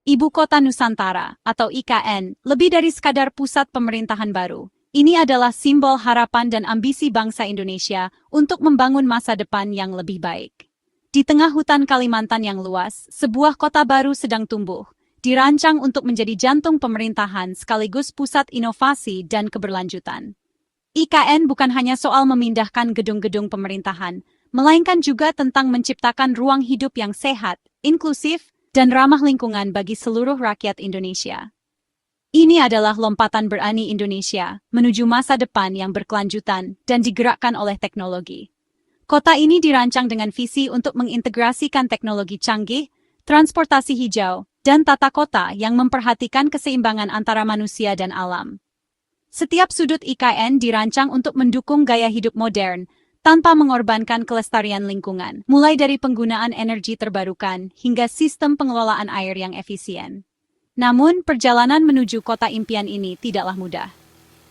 Ibu Kota Nusantara, atau IKN, lebih dari sekadar pusat pemerintahan baru. Ini adalah simbol harapan dan ambisi bangsa Indonesia untuk membangun masa depan yang lebih baik. Di tengah hutan Kalimantan yang luas, sebuah kota baru sedang tumbuh, dirancang untuk menjadi jantung pemerintahan sekaligus pusat inovasi dan keberlanjutan. IKN bukan hanya soal memindahkan gedung-gedung pemerintahan, melainkan juga tentang menciptakan ruang hidup yang sehat, inklusif, dan ramah lingkungan bagi seluruh rakyat Indonesia. Ini adalah lompatan berani Indonesia menuju masa depan yang berkelanjutan dan digerakkan oleh teknologi. Kota ini dirancang dengan visi untuk mengintegrasikan teknologi canggih, transportasi hijau, dan tata kota yang memperhatikan keseimbangan antara manusia dan alam. Setiap sudut IKN dirancang untuk mendukung gaya hidup modern, tanpa mengorbankan kelestarian lingkungan, mulai dari penggunaan energi terbarukan hingga sistem pengelolaan air yang efisien. Namun, perjalanan menuju kota impian ini tidaklah mudah.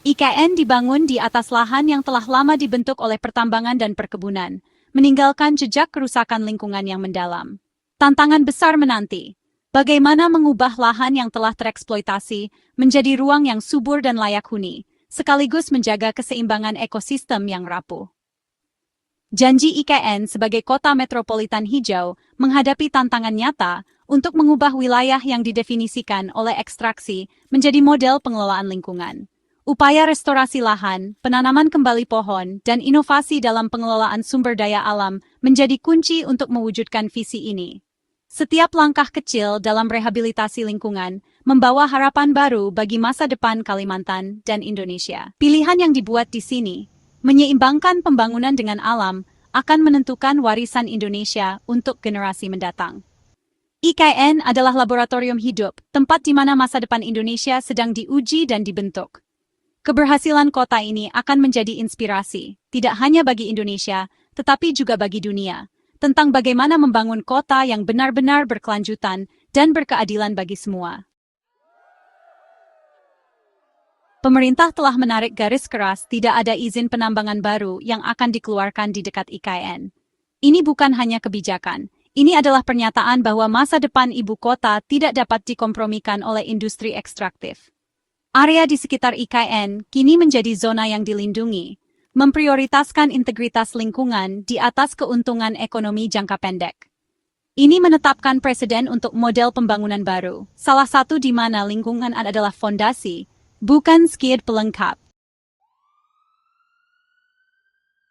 IKN dibangun di atas lahan yang telah lama dibentuk oleh pertambangan dan perkebunan, meninggalkan jejak kerusakan lingkungan yang mendalam. Tantangan besar menanti, bagaimana mengubah lahan yang telah tereksploitasi menjadi ruang yang subur dan layak huni, sekaligus menjaga keseimbangan ekosistem yang rapuh. Janji IKN sebagai kota metropolitan hijau menghadapi tantangan nyata untuk mengubah wilayah yang didefinisikan oleh ekstraksi menjadi model pengelolaan lingkungan. Upaya restorasi lahan, penanaman kembali pohon, dan inovasi dalam pengelolaan sumber daya alam menjadi kunci untuk mewujudkan visi ini. Setiap langkah kecil dalam rehabilitasi lingkungan membawa harapan baru bagi masa depan Kalimantan dan Indonesia. Pilihan yang dibuat di sini menyeimbangkan pembangunan dengan alam akan menentukan warisan Indonesia untuk generasi mendatang. IKN adalah laboratorium hidup, tempat di mana masa depan Indonesia sedang diuji dan dibentuk. Keberhasilan kota ini akan menjadi inspirasi, tidak hanya bagi Indonesia, tetapi juga bagi dunia, tentang bagaimana membangun kota yang benar-benar berkelanjutan dan berkeadilan bagi semua. Pemerintah telah menarik garis keras tidak ada izin penambangan baru yang akan dikeluarkan di dekat IKN. Ini bukan hanya kebijakan, ini adalah pernyataan bahwa masa depan ibu kota tidak dapat dikompromikan oleh industri ekstraktif. Area di sekitar IKN kini menjadi zona yang dilindungi, memprioritaskan integritas lingkungan di atas keuntungan ekonomi jangka pendek. Ini menetapkan presiden untuk model pembangunan baru, salah satu di mana lingkungan adalah fondasi, bukan skid pelengkap.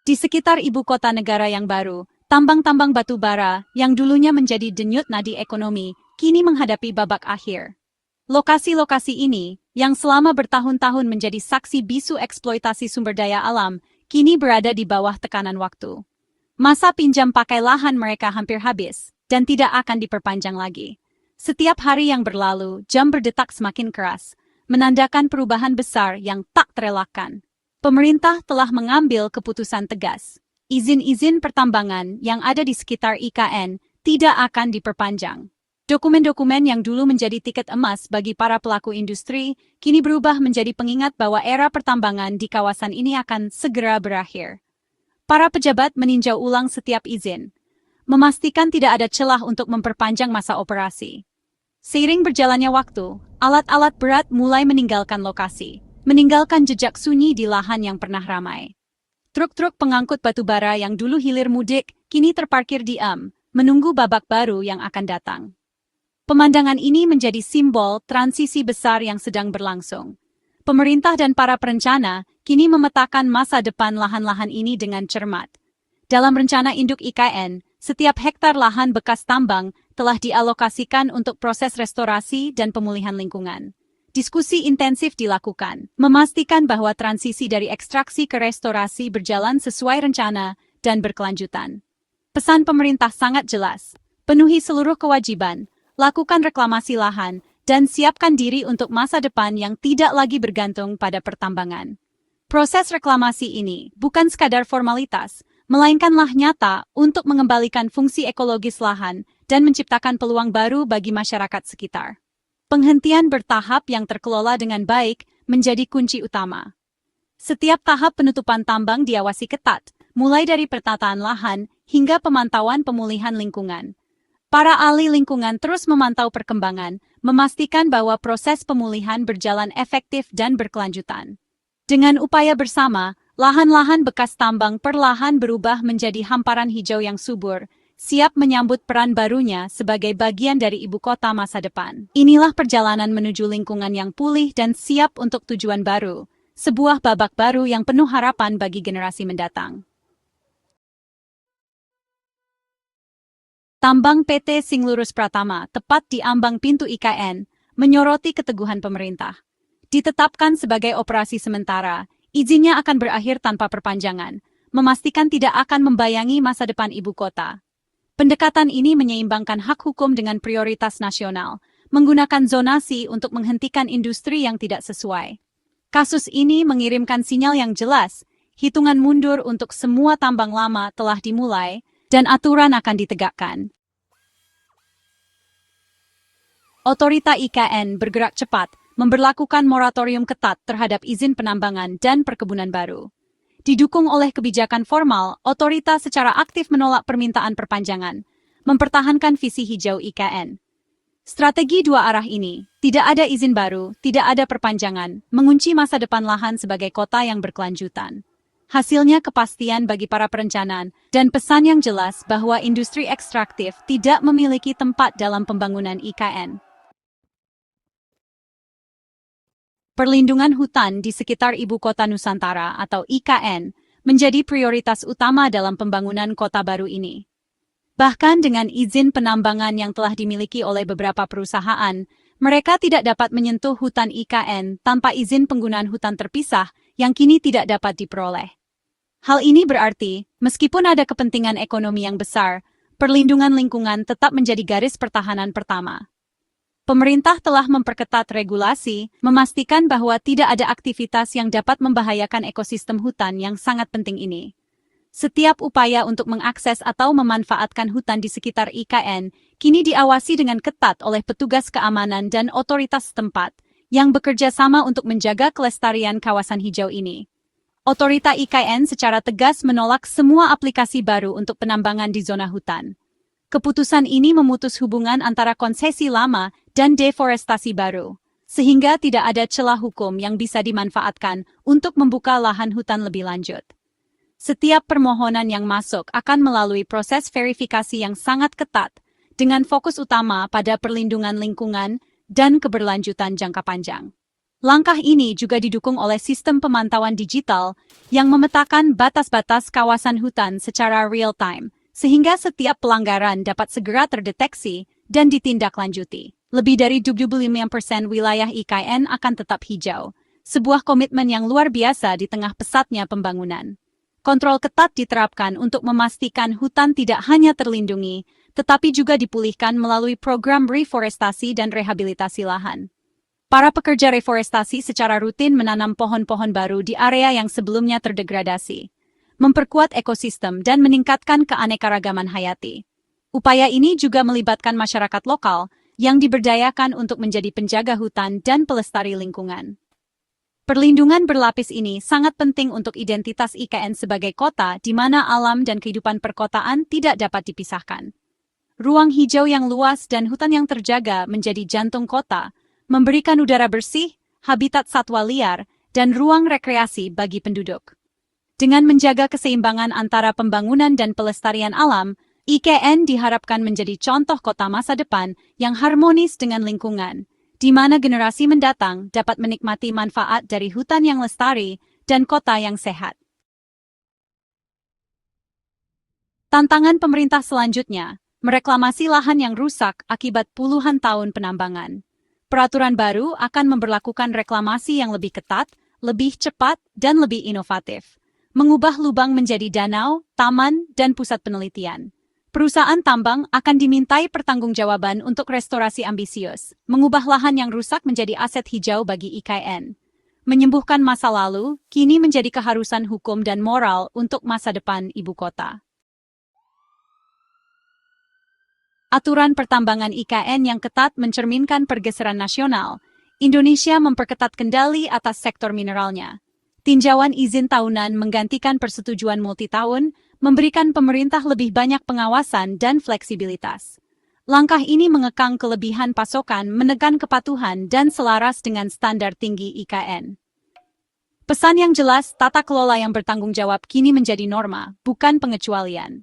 Di sekitar ibu kota negara yang baru, tambang-tambang batu bara yang dulunya menjadi denyut nadi ekonomi, kini menghadapi babak akhir. Lokasi-lokasi ini, yang selama bertahun-tahun menjadi saksi bisu eksploitasi sumber daya alam, kini berada di bawah tekanan waktu. Masa pinjam pakai lahan mereka hampir habis, dan tidak akan diperpanjang lagi. Setiap hari yang berlalu, jam berdetak semakin keras, menandakan perubahan besar yang tak terelakkan. Pemerintah telah mengambil keputusan tegas. Izin-izin pertambangan yang ada di sekitar IKN tidak akan diperpanjang. Dokumen-dokumen yang dulu menjadi tiket emas bagi para pelaku industri, kini berubah menjadi pengingat bahwa era pertambangan di kawasan ini akan segera berakhir. Para pejabat meninjau ulang setiap izin, memastikan tidak ada celah untuk memperpanjang masa operasi. Seiring berjalannya waktu, alat-alat berat mulai meninggalkan lokasi, meninggalkan jejak sunyi di lahan yang pernah ramai. Truk-truk pengangkut batu bara yang dulu hilir mudik, kini terparkir diam, menunggu babak baru yang akan datang. Pemandangan ini menjadi simbol transisi besar yang sedang berlangsung. Pemerintah dan para perencana kini memetakan masa depan lahan-lahan ini dengan cermat. Dalam rencana induk IKN, setiap hektar lahan bekas tambang telah dialokasikan untuk proses restorasi dan pemulihan lingkungan. Diskusi intensif dilakukan, memastikan bahwa transisi dari ekstraksi ke restorasi berjalan sesuai rencana dan berkelanjutan. Pesan pemerintah sangat jelas, penuhi seluruh kewajiban, lakukan reklamasi lahan, dan siapkan diri untuk masa depan yang tidak lagi bergantung pada pertambangan. Proses reklamasi ini bukan sekadar formalitas, melainkanlah nyata untuk mengembalikan fungsi ekologis lahan dan menciptakan peluang baru bagi masyarakat sekitar. Penghentian bertahap yang terkelola dengan baik menjadi kunci utama. Setiap tahap penutupan tambang diawasi ketat, mulai dari penataan lahan hingga pemantauan pemulihan lingkungan. Para ahli lingkungan terus memantau perkembangan, memastikan bahwa proses pemulihan berjalan efektif dan berkelanjutan. Dengan upaya bersama, lahan-lahan bekas tambang perlahan berubah menjadi hamparan hijau yang subur, siap menyambut peran barunya sebagai bagian dari ibu kota masa depan. Inilah perjalanan menuju lingkungan yang pulih dan siap untuk tujuan baru, sebuah babak baru yang penuh harapan bagi generasi mendatang. Tambang PT Singlurus Pratama, tepat di ambang pintu IKN, menyoroti keteguhan pemerintah. Ditetapkan sebagai operasi sementara, izinnya akan berakhir tanpa perpanjangan, memastikan tidak akan membayangi masa depan ibu kota. Pendekatan ini menyeimbangkan hak hukum dengan prioritas nasional, menggunakan zonasi untuk menghentikan industri yang tidak sesuai. Kasus ini mengirimkan sinyal yang jelas, hitungan mundur untuk semua tambang lama telah dimulai, dan aturan akan ditegakkan. Otorita IKN bergerak cepat, memberlakukan moratorium ketat terhadap izin penambangan dan perkebunan baru. Didukung oleh kebijakan formal, otorita secara aktif menolak permintaan perpanjangan, mempertahankan visi hijau IKN. Strategi dua arah ini, tidak ada izin baru, tidak ada perpanjangan, mengunci masa depan lahan sebagai kota yang berkelanjutan. Hasilnya kepastian bagi para perencanaan, dan pesan yang jelas bahwa industri ekstraktif tidak memiliki tempat dalam pembangunan IKN. Perlindungan hutan di sekitar Ibu Kota Nusantara atau IKN menjadi prioritas utama dalam pembangunan kota baru ini. Bahkan dengan izin penambangan yang telah dimiliki oleh beberapa perusahaan, mereka tidak dapat menyentuh hutan IKN tanpa izin penggunaan hutan terpisah yang kini tidak dapat diperoleh. Hal ini berarti, meskipun ada kepentingan ekonomi yang besar, perlindungan lingkungan tetap menjadi garis pertahanan pertama. Pemerintah telah memperketat regulasi, memastikan bahwa tidak ada aktivitas yang dapat membahayakan ekosistem hutan yang sangat penting ini. Setiap upaya untuk mengakses atau memanfaatkan hutan di sekitar IKN kini diawasi dengan ketat oleh petugas keamanan dan otoritas setempat yang bekerja sama untuk menjaga kelestarian kawasan hijau ini. Otorita IKN secara tegas menolak semua aplikasi baru untuk penambangan di zona hutan. Keputusan ini memutus hubungan antara konsesi lama dan deforestasi baru, sehingga tidak ada celah hukum yang bisa dimanfaatkan untuk membuka lahan hutan lebih lanjut. Setiap permohonan yang masuk akan melalui proses verifikasi yang sangat ketat, dengan fokus utama pada perlindungan lingkungan dan keberlanjutan jangka panjang. Langkah ini juga didukung oleh sistem pemantauan digital yang memetakan batas-batas kawasan hutan secara real-time, sehingga setiap pelanggaran dapat segera terdeteksi dan ditindaklanjuti. Lebih dari 75% wilayah IKN akan tetap hijau, sebuah komitmen yang luar biasa di tengah pesatnya pembangunan. Kontrol ketat diterapkan untuk memastikan hutan tidak hanya terlindungi, tetapi juga dipulihkan melalui program reforestasi dan rehabilitasi lahan. Para pekerja reforestasi secara rutin menanam pohon-pohon baru di area yang sebelumnya terdegradasi, memperkuat ekosistem dan meningkatkan keanekaragaman hayati. Upaya ini juga melibatkan masyarakat lokal yang diberdayakan untuk menjadi penjaga hutan dan pelestari lingkungan. Perlindungan berlapis ini sangat penting untuk identitas IKN sebagai kota di mana alam dan kehidupan perkotaan tidak dapat dipisahkan. Ruang hijau yang luas dan hutan yang terjaga menjadi jantung kota, memberikan udara bersih, habitat satwa liar, dan ruang rekreasi bagi penduduk. Dengan menjaga keseimbangan antara pembangunan dan pelestarian alam, IKN diharapkan menjadi contoh kota masa depan yang harmonis dengan lingkungan, di mana generasi mendatang dapat menikmati manfaat dari hutan yang lestari dan kota yang sehat. Tantangan pemerintah selanjutnya, mereklamasi lahan yang rusak akibat puluhan tahun penambangan. Peraturan baru akan memberlakukan reklamasi yang lebih ketat, lebih cepat, dan lebih inovatif. Mengubah lubang menjadi danau, taman, dan pusat penelitian. Perusahaan tambang akan dimintai pertanggungjawaban untuk restorasi ambisius, mengubah lahan yang rusak menjadi aset hijau bagi IKN. Menyembuhkan masa lalu, kini menjadi keharusan hukum dan moral untuk masa depan ibu kota. Aturan pertambangan IKN yang ketat mencerminkan pergeseran nasional. Indonesia memperketat kendali atas sektor mineralnya. Tinjauan izin tahunan menggantikan persetujuan multitahun, memberikan pemerintah lebih banyak pengawasan dan fleksibilitas. Langkah ini mengekang kelebihan pasokan, menekan kepatuhan, dan selaras dengan standar tinggi IKN. Pesan yang jelas, tata kelola yang bertanggung jawab kini menjadi norma, bukan pengecualian.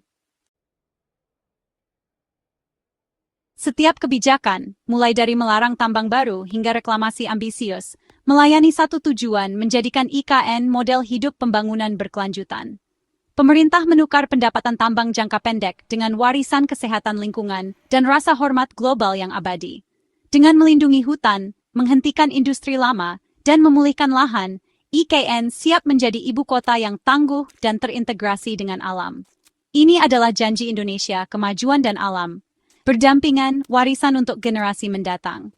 Setiap kebijakan, mulai dari melarang tambang baru hingga reklamasi ambisius, melayani satu tujuan, menjadikan IKN model hidup pembangunan berkelanjutan. Pemerintah menukar pendapatan tambang jangka pendek dengan warisan kesehatan lingkungan dan rasa hormat global yang abadi. Dengan melindungi hutan, menghentikan industri lama, dan memulihkan lahan, IKN siap menjadi ibu kota yang tangguh dan terintegrasi dengan alam. Ini adalah janji Indonesia, kemajuan dan alam, berdampingan, warisan untuk generasi mendatang.